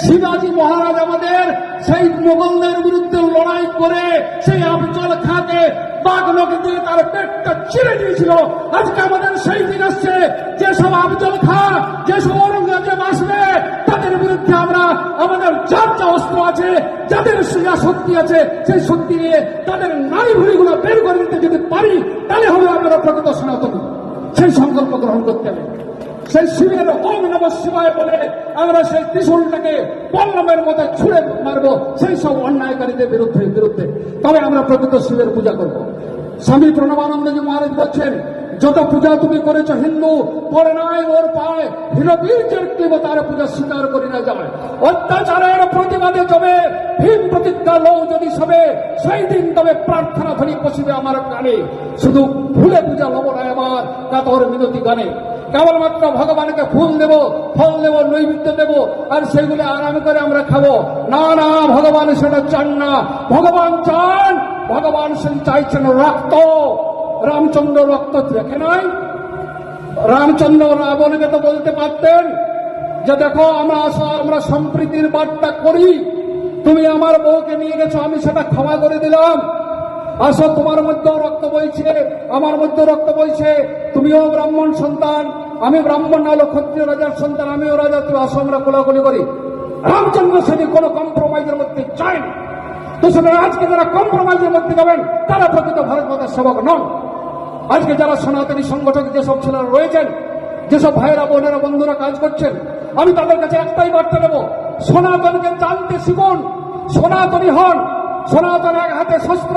শিবাজী মহারাজ আমাদের সেই মোগলদের বিরুদ্ধে লড়াই করে সেই আফজল খাঁকে বাঘনকে দিয়ে তার পেটটা চিরে দিয়েছিল। আজকে আমাদের সেই দিন আসছে, যেসব আফজল খাঁ, যেসব ঔরঙ্গজেব আসবে, তাদের বিরুদ্ধে আমরা আমাদের যার যা অস্ত্র আছে, যাদের যা শক্তি আছে, সেই শক্তি নিয়ে তাদের নারী ভুড়িগুলো বের করে দিতে যদি পারি, তাহলে হবে আমরা প্রকৃত সনাতন। সেই সংকল্প গ্রহণ করতে হবে। সেই শিবের ওম নমঃ শিবায় বলে আমরা সেই ত্রিশূলটাকে পল্লবের মতো ছুঁড়ে মারবো সেই সব অন্যায়কারীদের বিরুদ্ধে। তবে আমরা প্রকৃত শিবের পূজা করব। স্বামী প্রণবানন্দজি মহারাজ বলছেন, যত পূজা তুমি করেছ হিন্দু, পরে নাই ওর পায় হীরবীর্যের কেব তার পূজা স্বীকার করি না যায়। অত্যাচারের প্রতিবাদে জবে ভীম প্রতিজ্ঞা লৌ যদি সবে, সেই দিন তবে প্রার্থনা ধ্বনি পশিবে আমার কানে। শুধু ভুলে পূজা লব না আবার কাতর মিনতি গানে। কেবলমাত্র ভগবানকে ফুল দেব, ফল দেব, নৈবেদ্য দেব, আর সেগুলো আরাম করে আমরা খাবো না। না, ভগবান সেটা চান না। ভগবান চান, ভগবান সেই চাইছেন রক্ত। রামচন্দ্র রক্ত রেখে নয়। রামচন্দ্র রাবণকে তো বলতে পারতেন যে দেখো আমরা সম্প্রীতির বার্তা করি, তুমি আমার বউকে নিয়ে গেছো, আমি সেটা ক্ষমা করে দিলাম। আসো, তোমার মধ্যেও রক্ত বইছে, আমার মধ্যে রক্ত বইছে, তুমিও ব্রাহ্মণ সন্তান, আমি ব্রাহ্মণ না হলো ক্ষত্রিয় রাজার সন্তান, আমিও রাজা, তুমি আসো, আমরা কোলাকুলি করি। রামচন্দ্র সেদিন কোনো কম্প্রোমাইজের মধ্যে চায় না। তো সুতরাং আজকে যারা কম্প্রোমাইজের মধ্যে যাবেন তারা প্রকৃত ভারত মাতার সেবক নন। আজকে যারা সনাতনী সংগঠক যেসব ছেলেরা রয়েছেন, যেসব ভাইয়েরা বোনেরা বন্ধুরা কাজ করছেন, আমি তাদের কাছে একটাই বার্তা দেব, সনাতনকে জানতে শিখুন, সনাতনী হন। সনাতন এক হাতে শস্ত্র